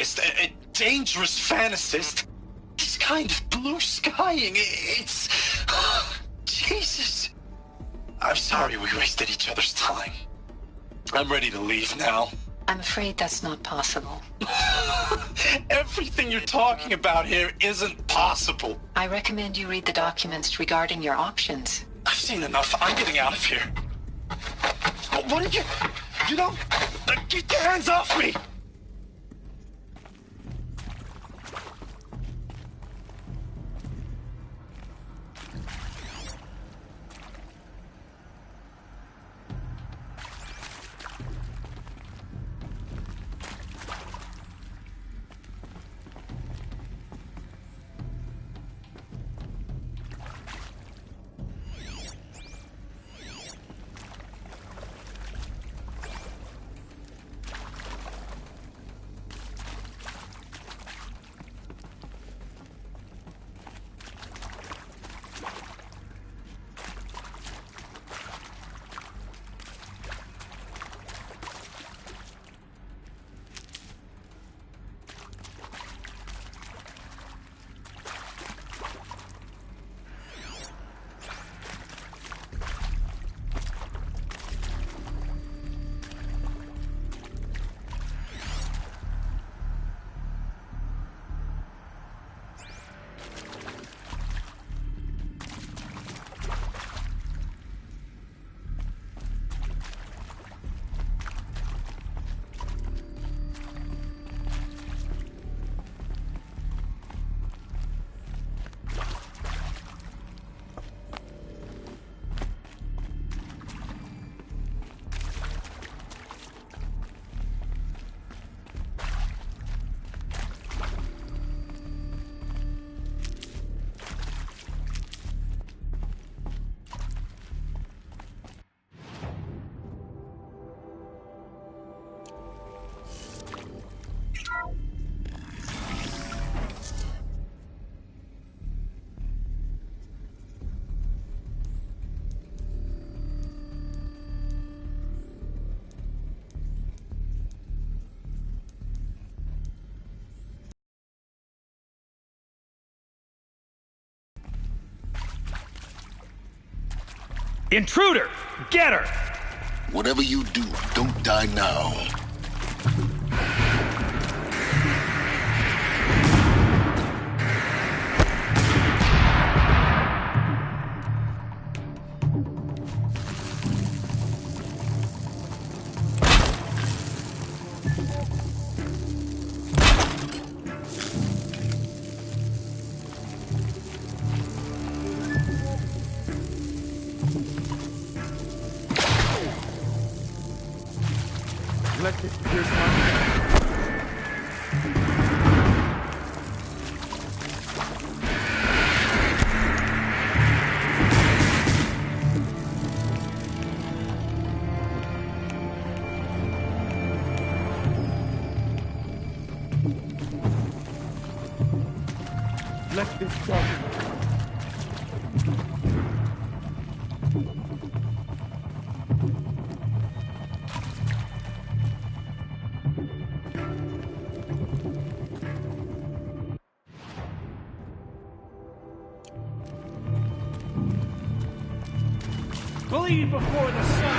A dangerous fantasist. He's kind of blue skying. It's... Jesus. I'm sorry we wasted each other's time. I'm ready to leave now. I'm afraid that's not possible. Everything you're talking about here isn't possible. I recommend you read the documents regarding your options. I've seen enough. I'm getting out of here. What did you... You don't... Get your hands off me! Intruder! Get her! Whatever you do, don't die now. Let this pierce my... Let this go. Bleed before the sun!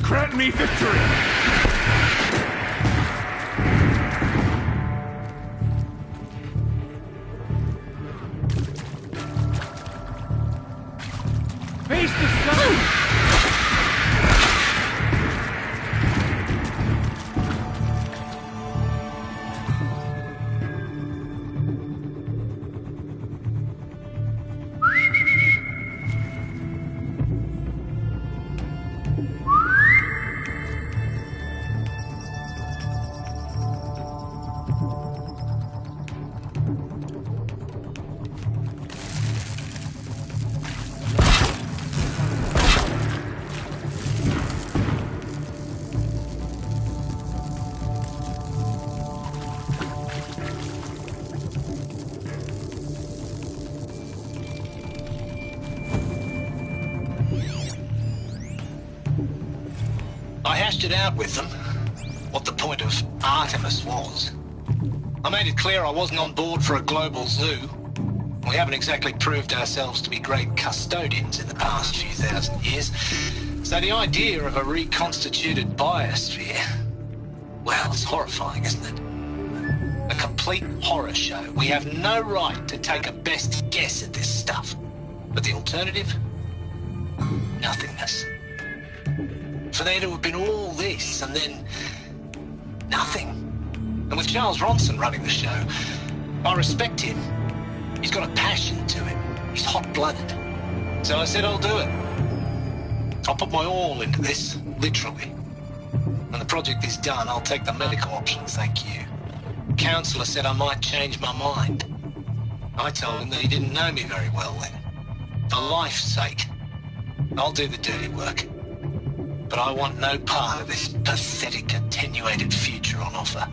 Grant me victory! Face the sun! hashed it out with them, what the point of Artemis was. I made it clear I wasn't on board for a global zoo. We haven't exactly proved ourselves to be great custodians in the past few thousand years. So the idea of a reconstituted biosphere, well, it's horrifying, isn't it? A complete horror show. We have no right to take a best guess at this stuff. But the alternative? Nothingness. For there to have been all this and then nothing. And with Charles Ronson running the show, I respect him. He's got a passion to him. He's hot-blooded. So I said I'll do it. I'll put my all into this, literally. When the project is done, I'll take the medical option, thank you. Counselor said I might change my mind. I told him that he didn't know me very well then. For life's sake, I'll do the dirty work. But I want no part of this pathetic, attenuated future on offer.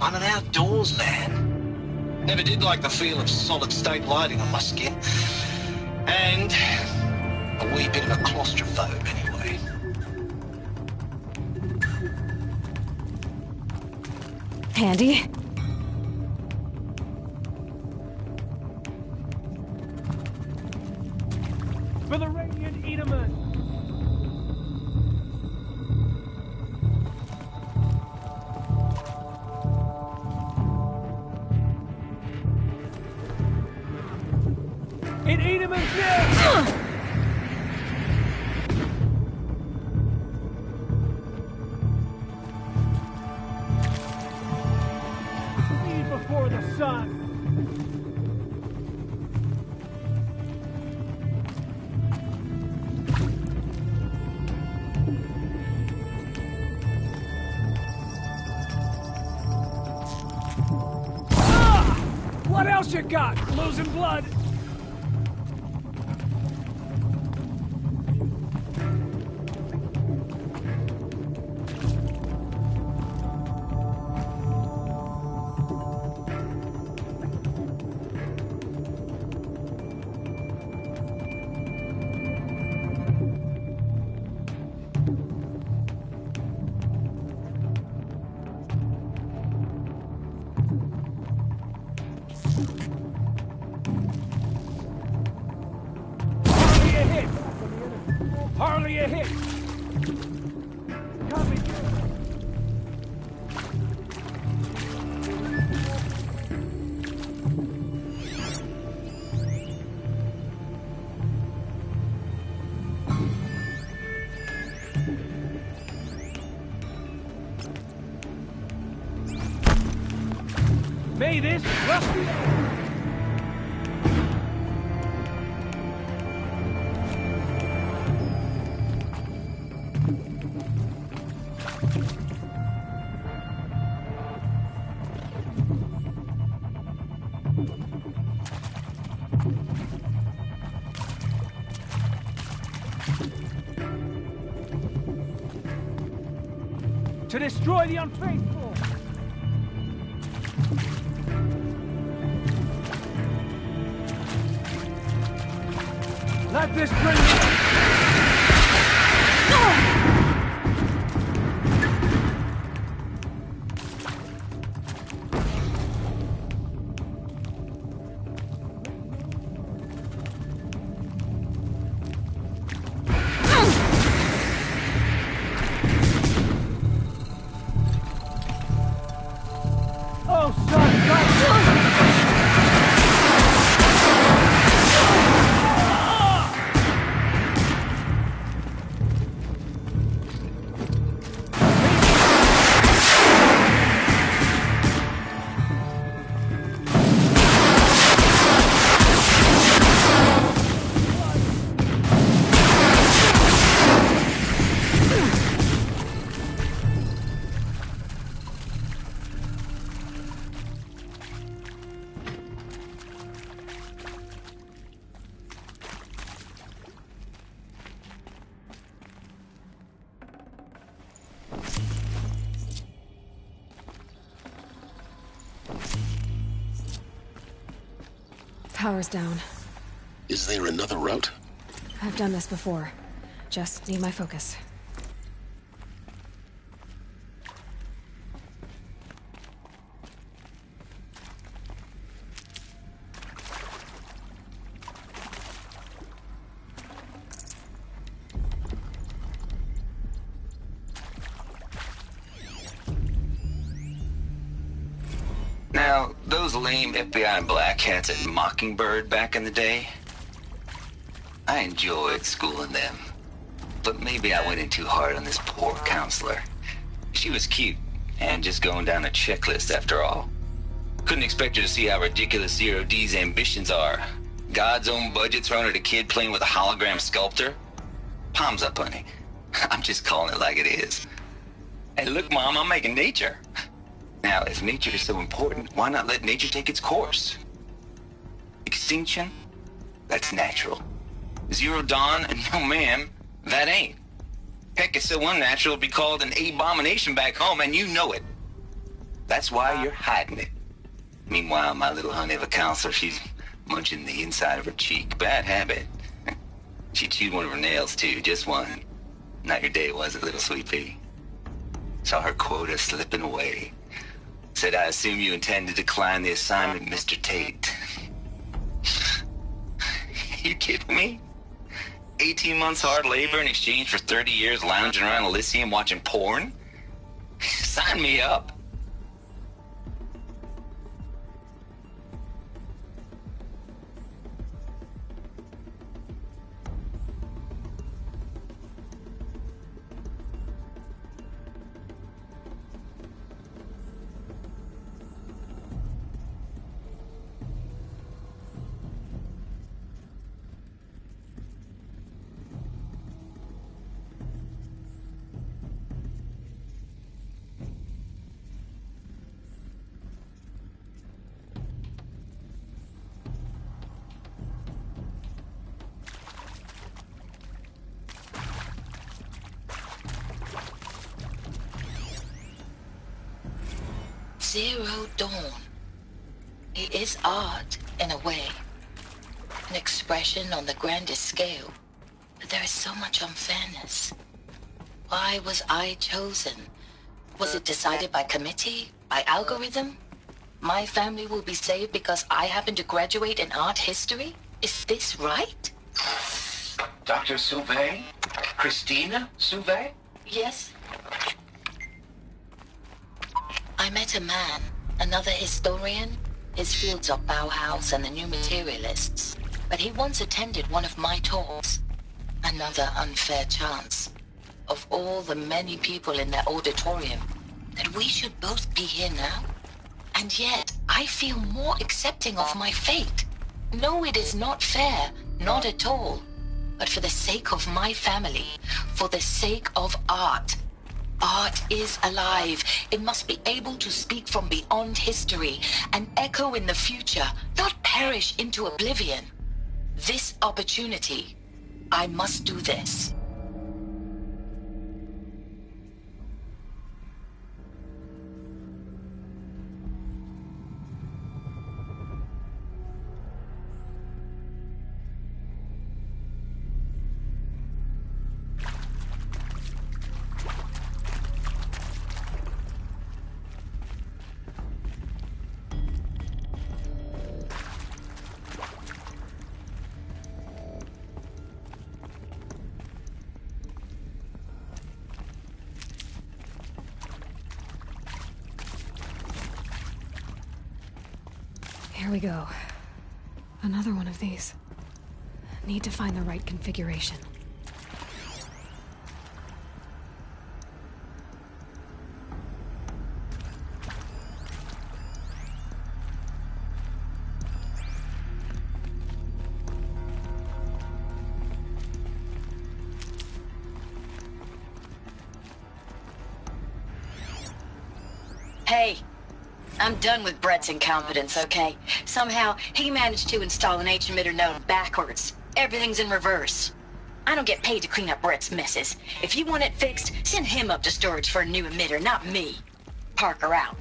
I'm an outdoors man. Never did like the feel of solid-state lighting on my skin. And a wee bit of a claustrophobe anyway. Handy? For the Radiant Edaman! In Edaman's name! Lead before the sun! What else you got? Losing blood? Hardly a hit! Coming! May this rusty... to destroy the unfaithful! Let this bring me... Power's down. Is there another route? I've done this before. Just need my focus. those lame FBI black hats at Mockingbird back in the day, I enjoyed schooling them. But maybe I went in too hard on this poor counselor. She was cute, and just going down a checklist after all. Couldn't expect her to see how ridiculous Zero D's ambitions are. God's own budget thrown at a kid playing with a hologram sculptor? Palms up, honey. I'm just calling it like it is. Hey, look, Mom, I'm making nature. Now, if nature is so important, why not let nature take its course? Extinction? That's natural. Zero Dawn? No, ma'am, that ain't. Heck, it's so unnatural it'd be called an abomination back home, and you know it. That's why you're hiding it. Meanwhile, my little honey of a counselor, she's munching the inside of her cheek. Bad habit. She chewed one of her nails, too, just one. Not your day, was it, little sweet pea? Saw her quota slipping away. Said, I assume you intend to decline the assignment, Mr. Tate. You kidding me? 18 months hard labor in exchange for 30 years lounging around Elysium watching porn? Sign me up. Zero Dawn. It is art, in a way. An expression on the grandest scale. But there is so much unfairness. Why was I chosen? Was it decided by committee? By algorithm? My family will be saved because I happen to graduate in art history? Is this right? Dr. Sauvé? Christina Sauvé? Yes. I met a man, another historian. His fields are Bauhaus and the New Materialists. But he once attended one of my talks. Another unfair chance. Of all the many people in that auditorium, that we should both be here now. And yet, I feel more accepting of my fate. No, it is not fair, not at all. But for the sake of my family, for the sake of art. Art is alive. It must be able to speak from beyond history and echo in the future, not perish into oblivion. This opportunity, I must do this. Here we go. Another one of these. Need to find the right configuration. Hey, I'm done with Brett's incompetence, okay? Somehow, he managed to install an H-emitter node backwards. Everything's in reverse. I don't get paid to clean up Brett's messes. If you want it fixed, send him up to storage for a new emitter, not me. Parker out.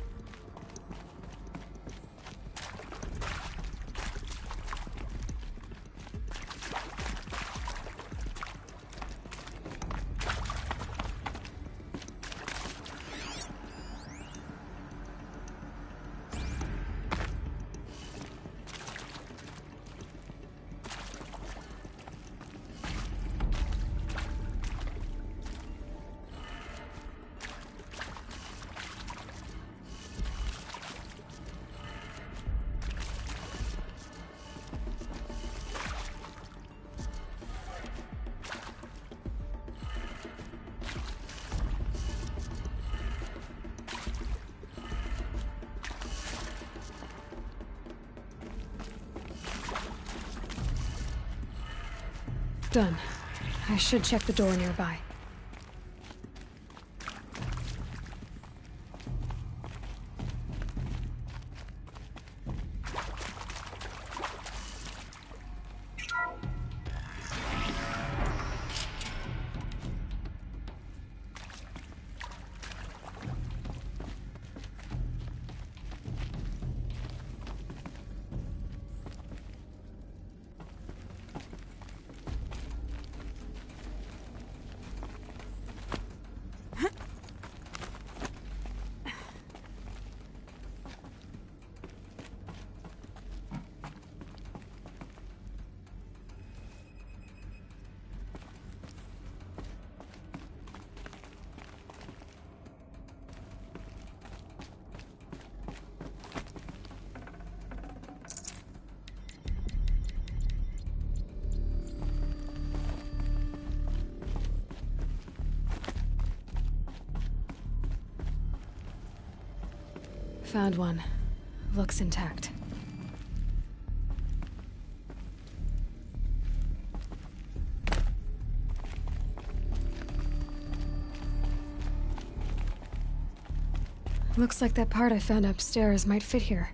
Done. I should check the door nearby. Found one. Looks intact. Looks like that part I found upstairs might fit here.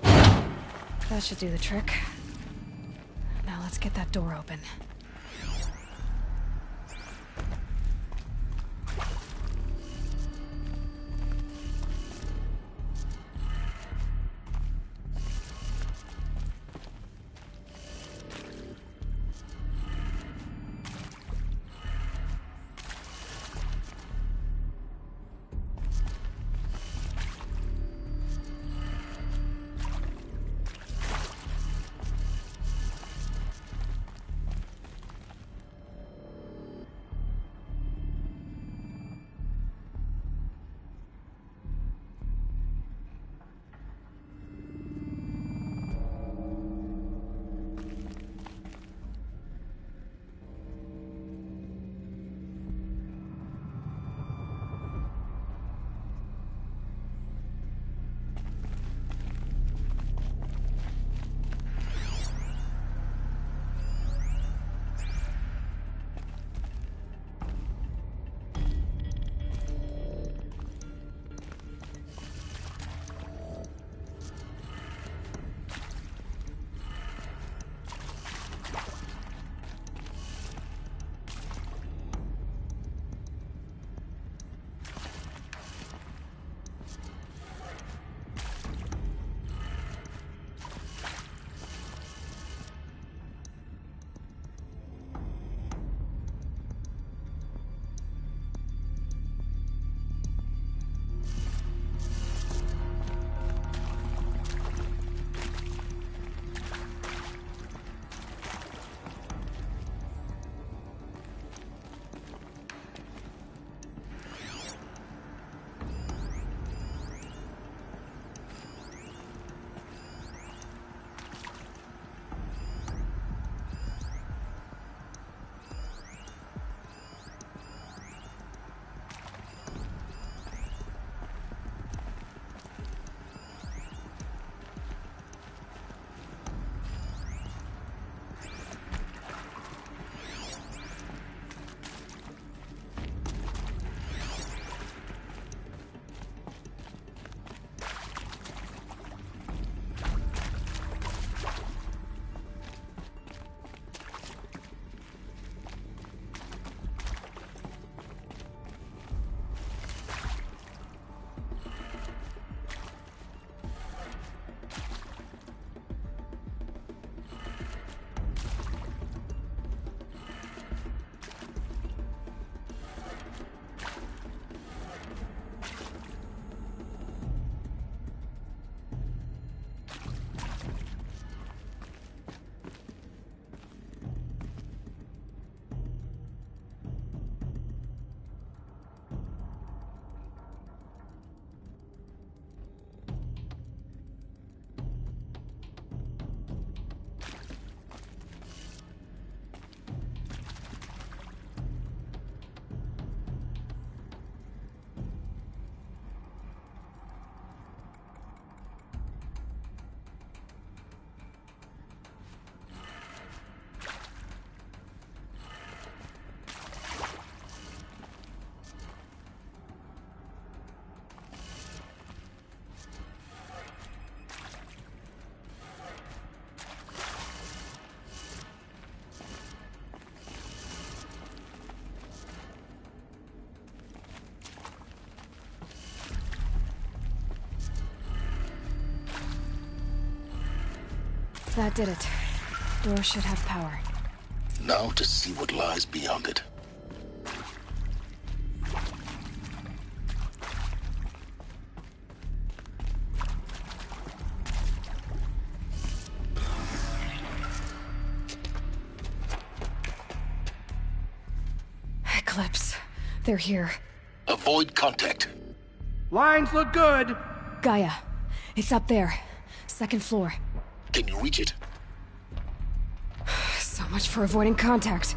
That should do the trick. Now let's get that door open. That did it. Door should have power. Now to see what lies beyond it. Eclipse. They're here. Avoid contact. Lines look good. Gaia. It's up there. Second floor. Can you reach it? So much for avoiding contact.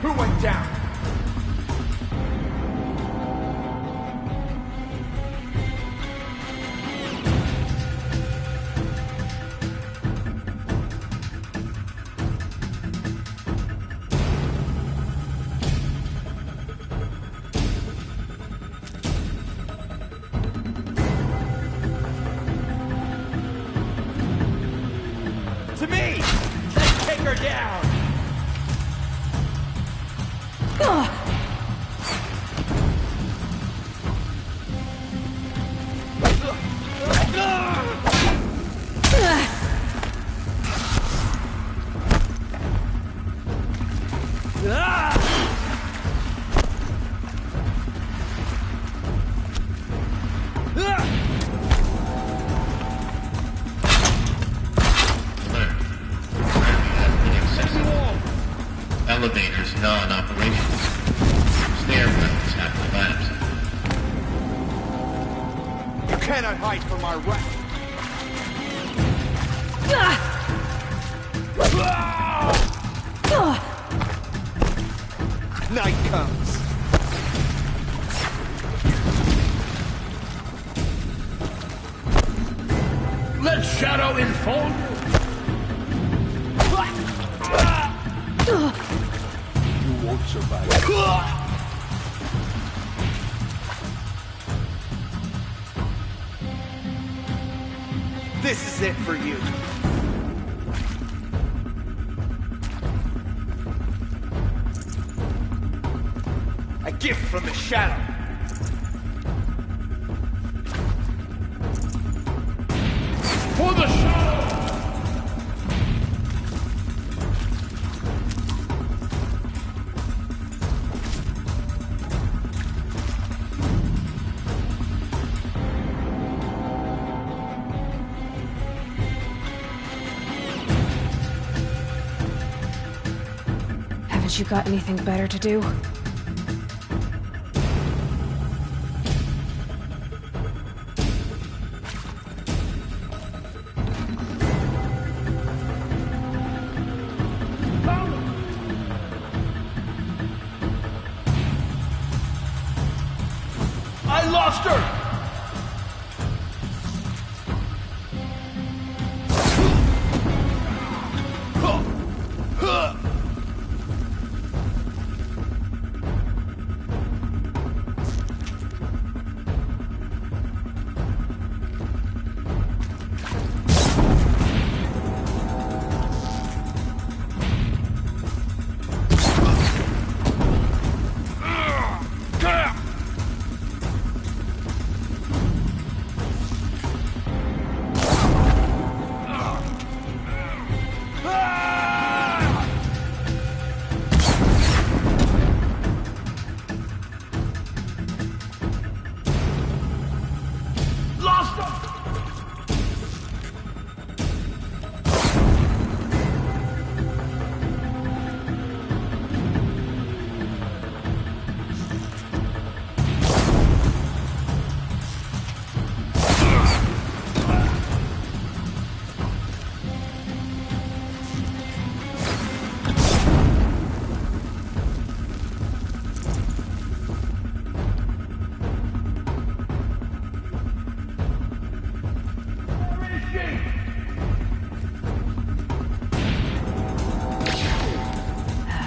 Who went down? To me! Let's take her down! Elevators non-operational. Stairwells have collapsed. You cannot hide from our wrath. Night comes. Let shadow enfold you. You won't survive. This is it for you. A gift from the shadow. For the shadow! Haven't you got anything better to do? lost her!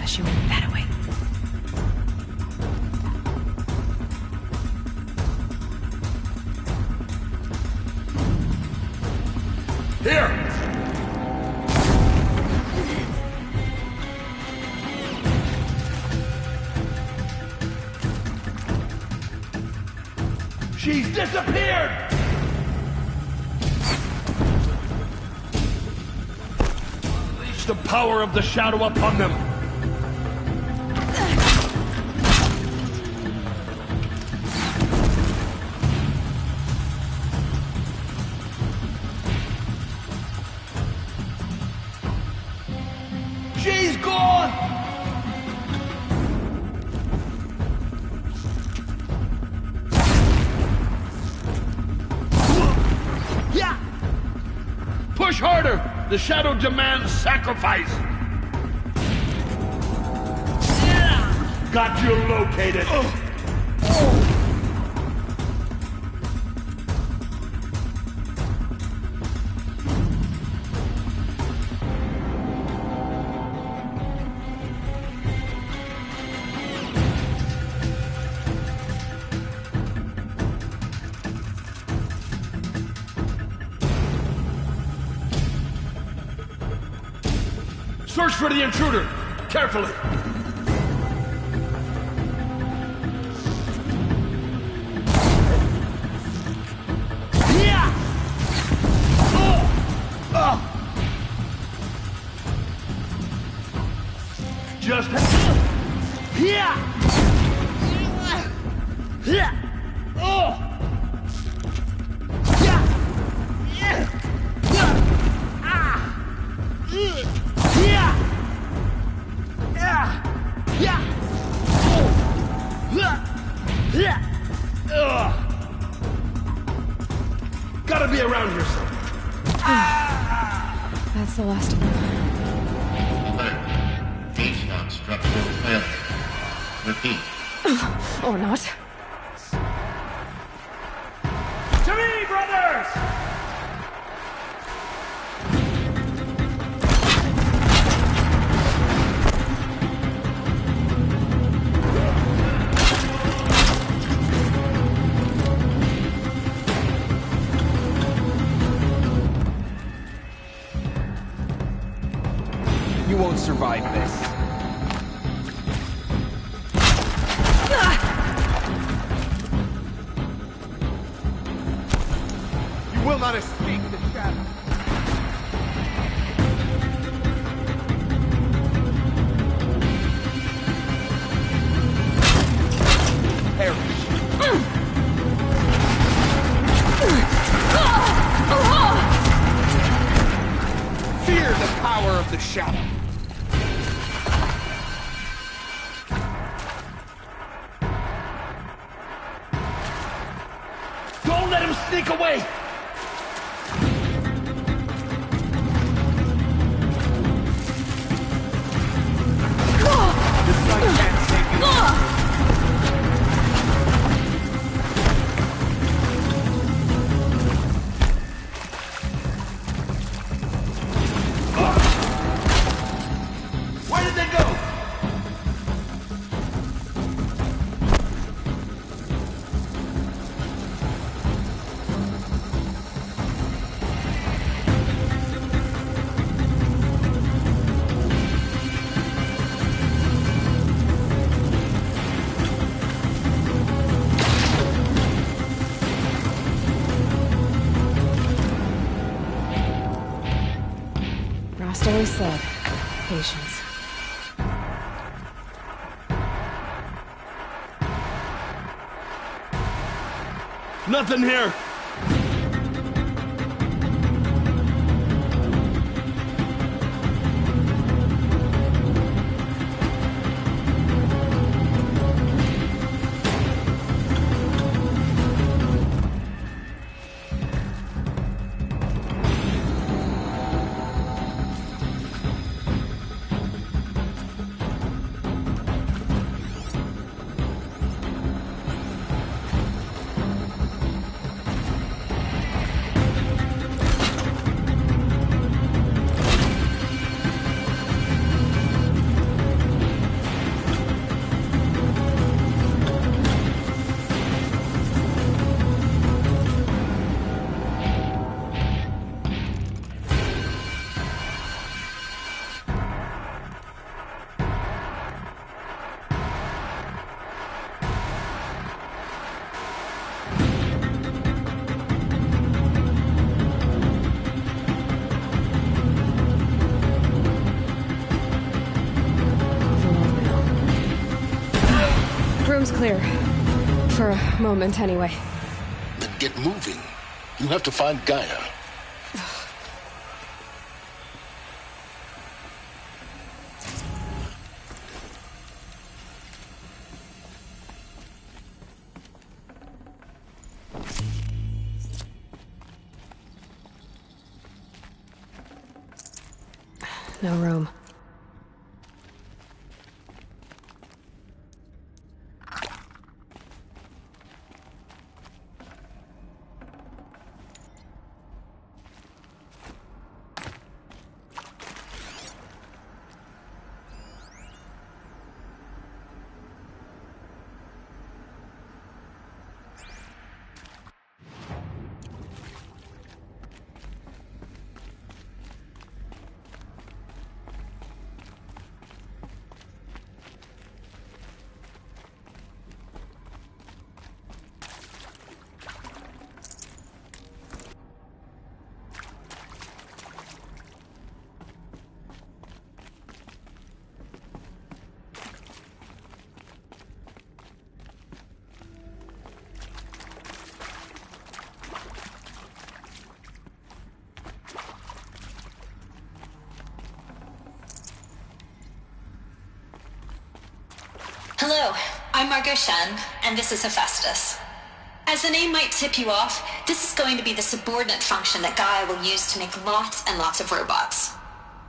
She went that way. Here! She's disappeared! Unleash the power of the shadow upon them! She's gone! Yeah! Push harder! The shadow demands sacrifice! Yeah! Got you located! Search for the intruder! Carefully! Just... Gotta be around here somewhere. That's the last of them. Alert. H-lock structural failure. Repeat. Or not. To me, brothers! You won't survive this. You will not escape the shadow. Perish. Fear the power of the shadow. Don't let him sneak away! The sun can't save you. just always said, patience. Nothing here. Room's clear. For a moment, anyway. Then get moving. You have to find Gaia. No room. Hello, I'm Margot Shen, and this is Hephaestus. As the name might tip you off, this is going to be the subordinate function that Gaia will use to make lots and lots of robots.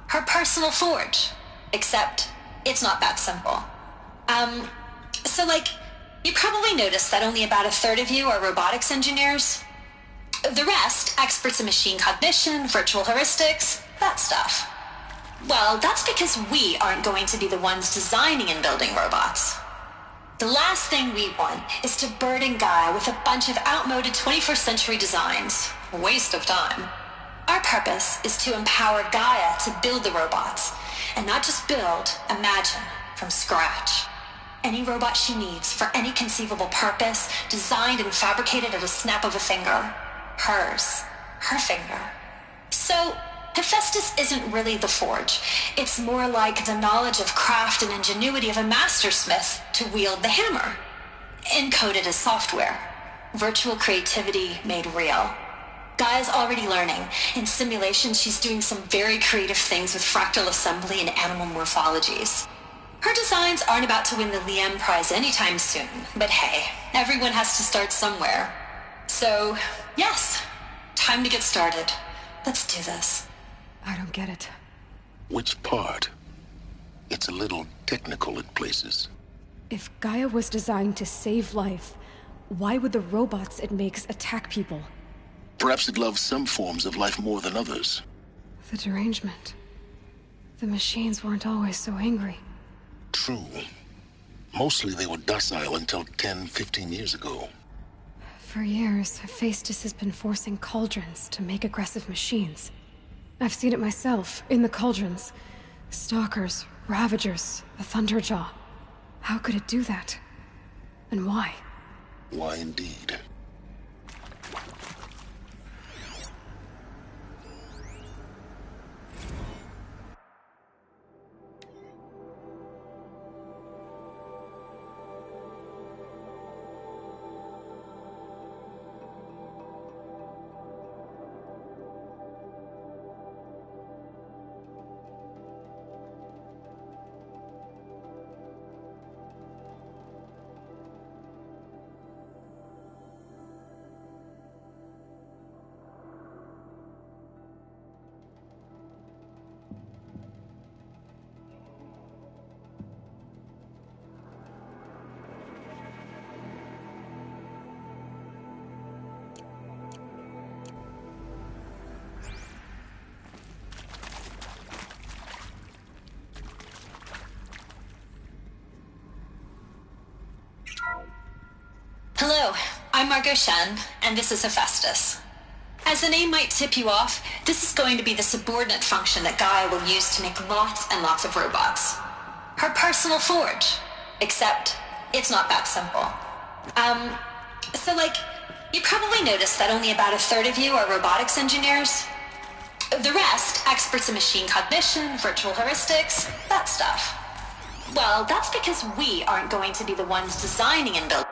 Her personal forge. Except, it's not that simple. You probably noticed that only about a third of you are robotics engineers. The rest, experts in machine cognition, virtual heuristics, that stuff. Well, that's because we aren't going to be the ones designing and building robots. The last thing we want is to burden Gaia with a bunch of outmoded 21st century designs. A waste of time. Our purpose is to empower Gaia to build the robots, and not just build, imagine, from scratch. Any robot she needs for any conceivable purpose, designed and fabricated at a snap of a finger. Hers. Her finger. So, Hephaestus isn't really the forge. It's more like the knowledge of craft and ingenuity of a mastersmith to wield the hammer. Encoded as software. Virtual creativity made real. Gaia's already learning. In simulation, she's doing some very creative things with fractal assembly and animal morphologies. Her designs aren't about to win the Liam Prize anytime soon, but hey, everyone has to start somewhere. So, yes, time to get started. Let's do this. I don't get it. Which part? It's a little technical in places. If Gaia was designed to save life, why would the robots it makes attack people? Perhaps it loves some forms of life more than others. The derangement. The machines weren't always so angry. True. Mostly they were docile until 10, 15 years ago. For years, Hephaestus has been forcing cauldrons to make aggressive machines. I've seen it myself, in the cauldrons. Stalkers, Ravagers, the Thunderjaw. How could it do that? And why? Why indeed? I'm Margot Shen, and this is Hephaestus. As the name might tip you off, this is going to be the subordinate function that Gaia will use to make lots and lots of robots. Her personal forge. Except, it's not that simple. You probably noticed that only about a third of you are robotics engineers. The rest, experts in machine cognition, virtual heuristics, that stuff. Well, that's because we aren't going to be the ones designing and building.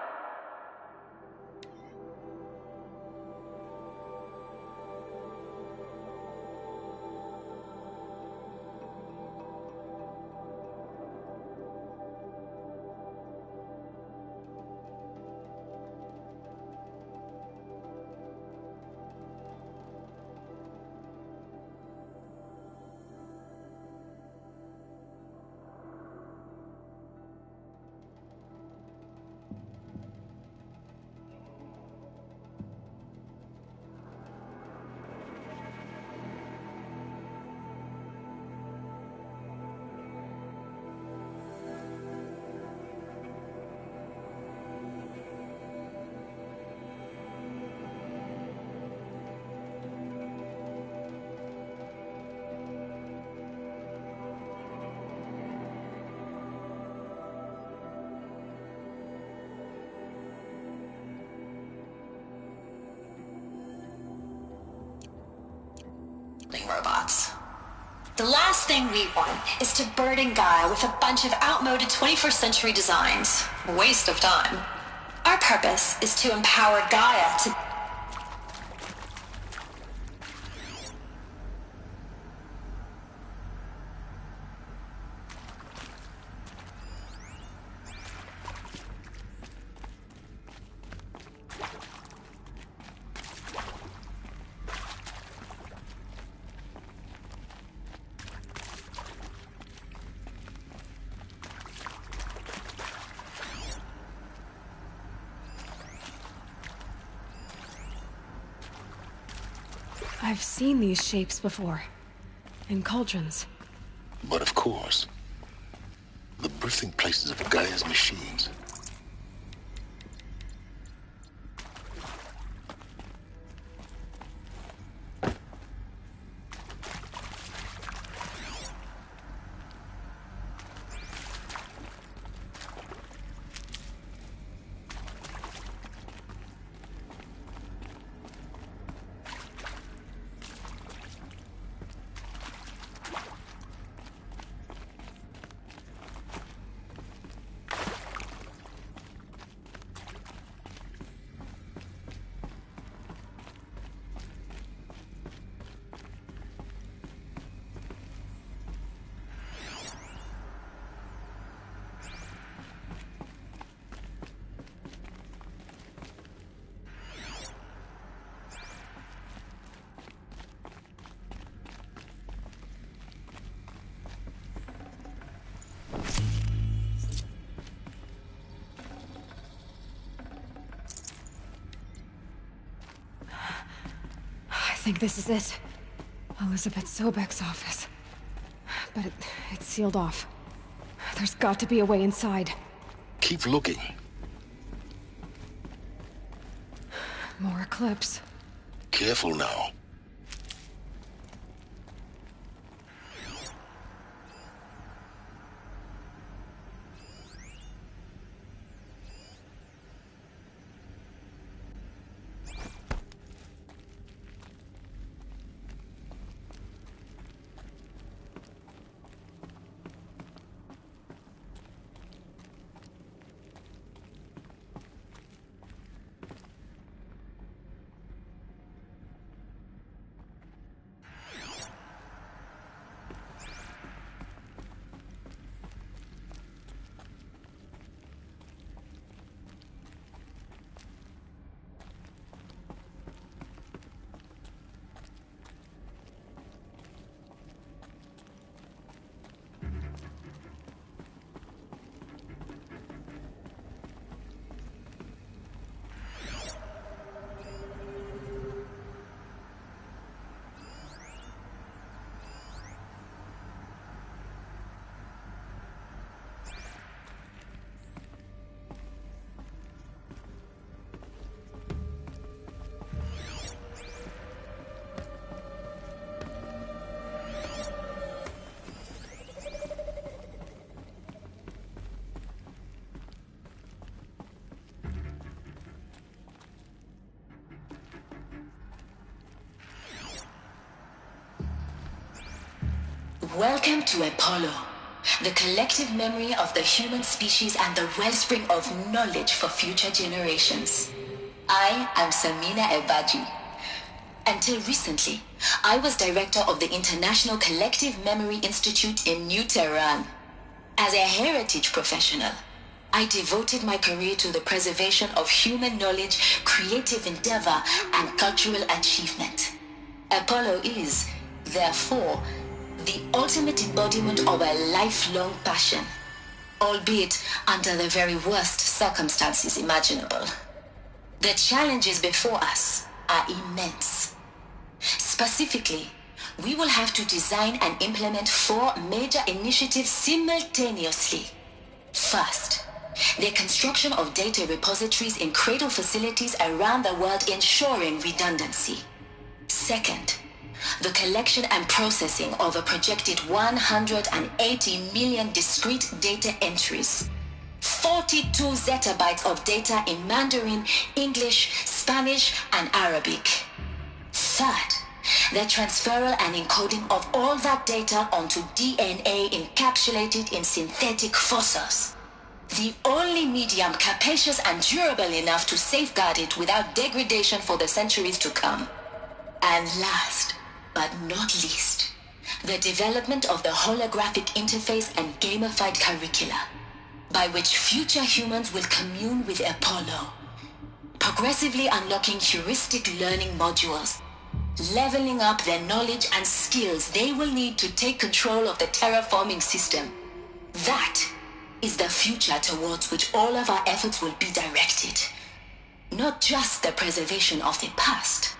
Robots. The last thing we want is to burden Gaia with a bunch of outmoded 21st century designs. Waste of time. Our purpose is to empower Gaia to... I've seen these shapes before. In cauldrons. But of course, the birthing places of Gaia's machines. I think this is it. Elizabeth Sobek's office. But it's sealed off. There's got to be a way inside. Keep looking. More Eclipse. Careful now. Welcome to Apollo, the collective memory of the human species and the wellspring of knowledge for future generations. I am Samina Ebaji. Until recently, I was director of the International Collective Memory Institute in New Tehran. As a heritage professional, I devoted my career to the preservation of human knowledge, creative endeavor, and cultural achievement. Apollo is, therefore, the ultimate embodiment of a lifelong passion, albeit under the very worst circumstances imaginable. The challenges before us are immense. Specifically, we will have to design and implement 4 major initiatives simultaneously. First, the construction of data repositories in cradle facilities around the world ensuring redundancy. Second, the collection and processing of a projected 180 million discrete data entries. 42 zettabytes of data in Mandarin, English, Spanish, and Arabic. Third, the transferal and encoding of all that data onto DNA encapsulated in synthetic fossils. The only medium capacious and durable enough to safeguard it without degradation for the centuries to come. And last, but not least, the development of the holographic interface and gamified curricula, by which future humans will commune with Apollo, progressively unlocking heuristic learning modules, leveling up their knowledge and skills they will need to take control of the terraforming system. That is the future towards which all of our efforts will be directed. Not just the preservation of the past,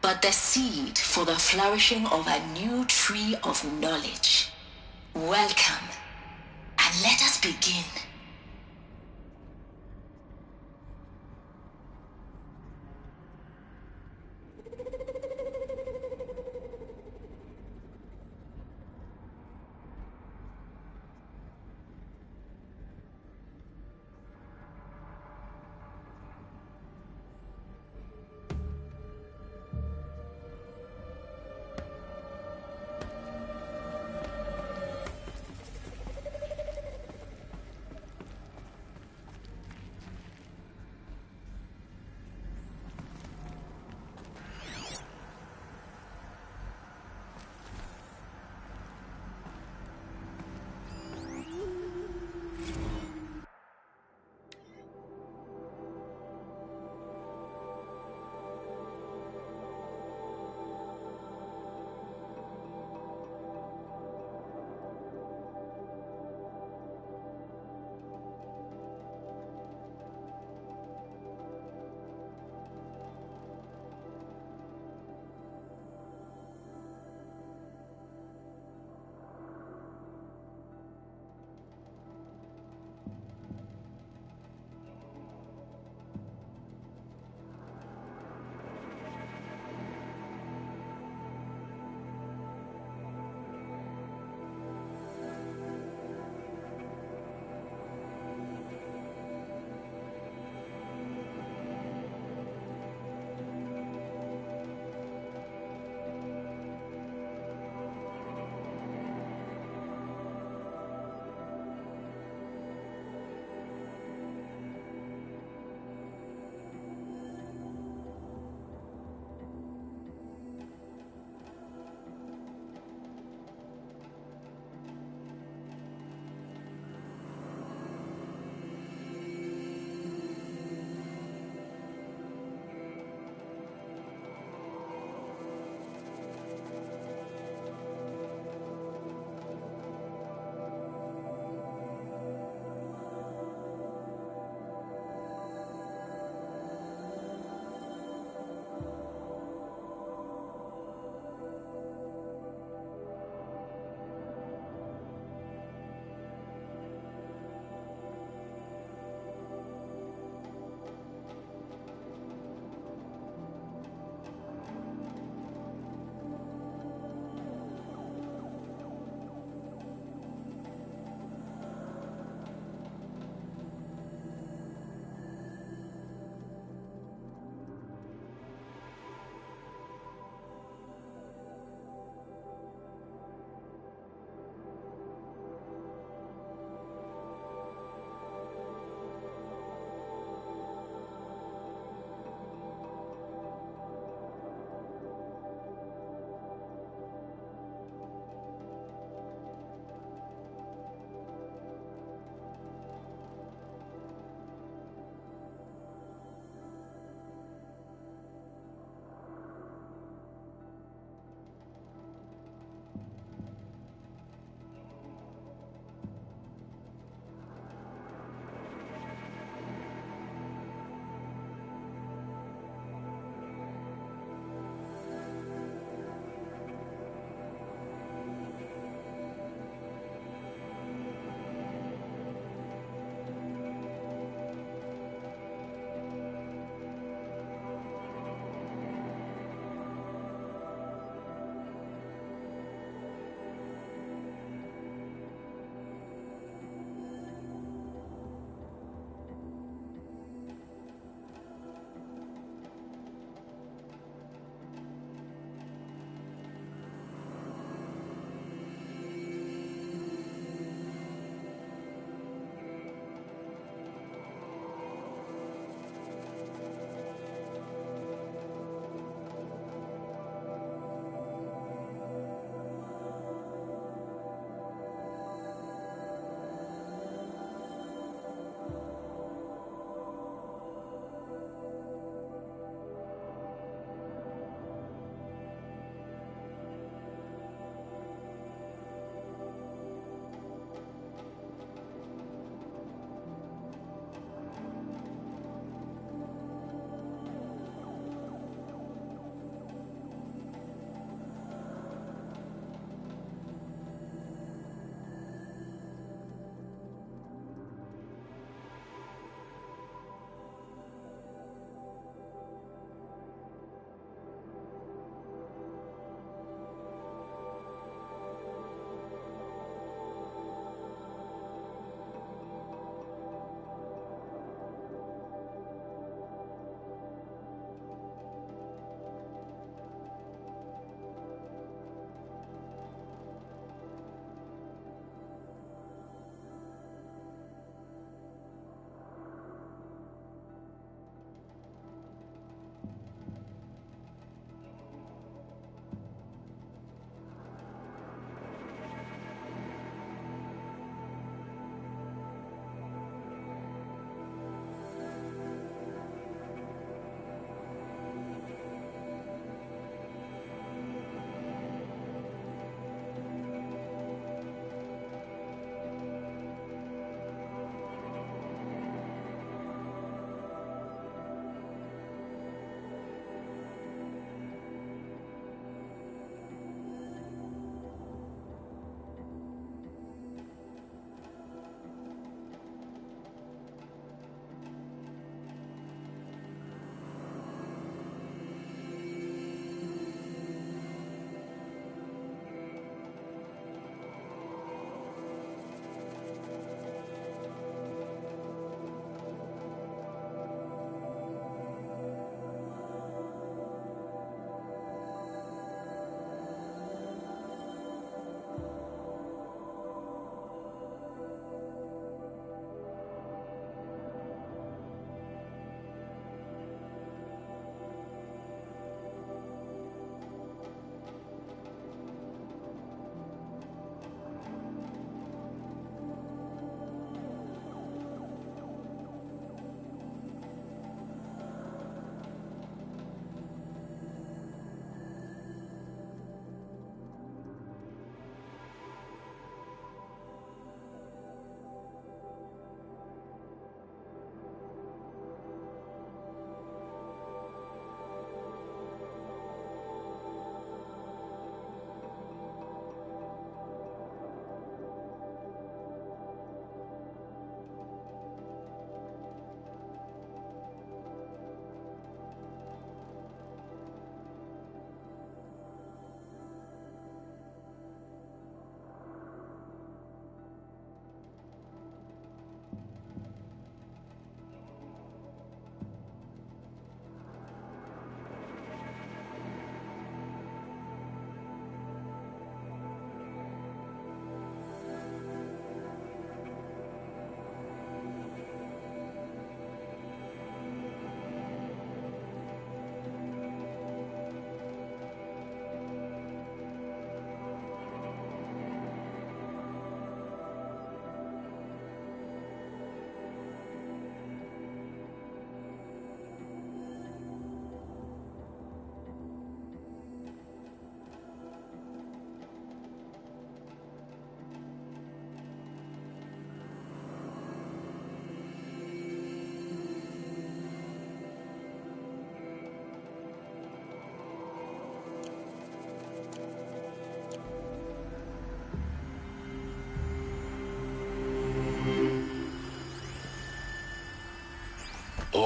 but the seed for the flourishing of a new tree of knowledge. Welcome, and let us begin.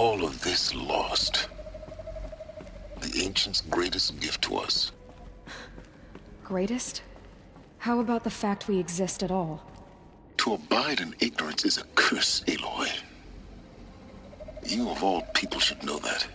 all of this lost, the Ancients' greatest gift to us. Greatest? How about the fact we exist at all? To abide in ignorance is a curse, Aloy. You of all people should know that.